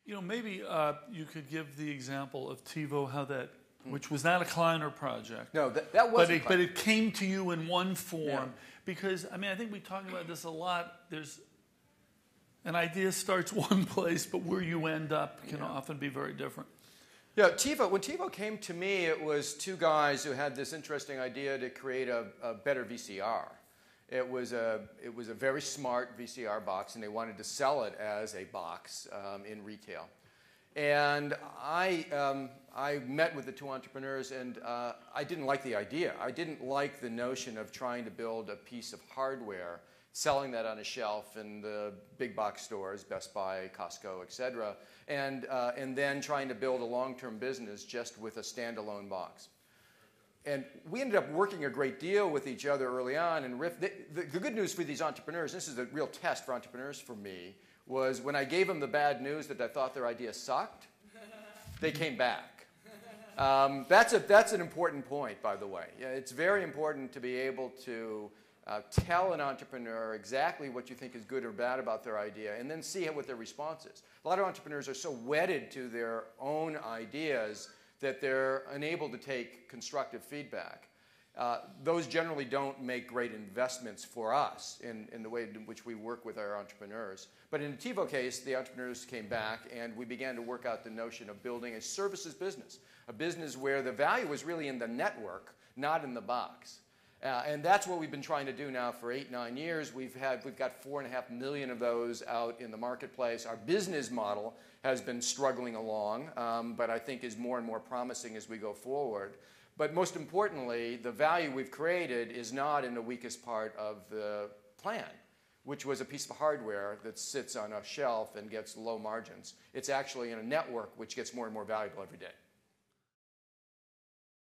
You know, maybe you could give the example of TiVo, how that, which was not a Kleiner project. No, that wasn't. But it came to you in one form. Yeah. Because, I mean, I think we talk about this a lot. There's an idea starts one place, but where you end up can often be very different. Yeah, when TiVo came to me, it was two guys who had this interesting idea to create a better VCR. It was a very smart VCR box, and they wanted to sell it as a box in retail. And I met with the two entrepreneurs, and I didn't like the idea. I didn't like the notion of trying to build a piece of hardware, selling that on a shelf in the big box stores, Best Buy, Costco, etc., and then trying to build a long-term business just with a standalone box. And we ended up working a great deal with each other early on. And the good news for these entrepreneurs, this is a real test for entrepreneurs for me, was when I gave them the bad news that I thought their idea sucked, they came back. That's an important point, by the way. Yeah, it's very important to be able to tell an entrepreneur exactly what you think is good or bad about their idea, and then see what their response is. A lot of entrepreneurs are so wedded to their own ideas that they're unable to take constructive feedback. Those generally don't make great investments for us in the way in which we work with our entrepreneurs. But in the TiVo case, the entrepreneurs came back, and we began to work out the notion of building a services business, a business where the value was really in the network, not in the box. And that's what we've been trying to do now for 8-9 years. We've got 4.5 million of those out in the marketplace. Our business model has been struggling along, but I think is more and more promising as we go forward. But most importantly, the value we've created is not in the weakest part of the plan, which was a piece of hardware that sits on a shelf and gets low margins. It's actually in a network which gets more and more valuable every day.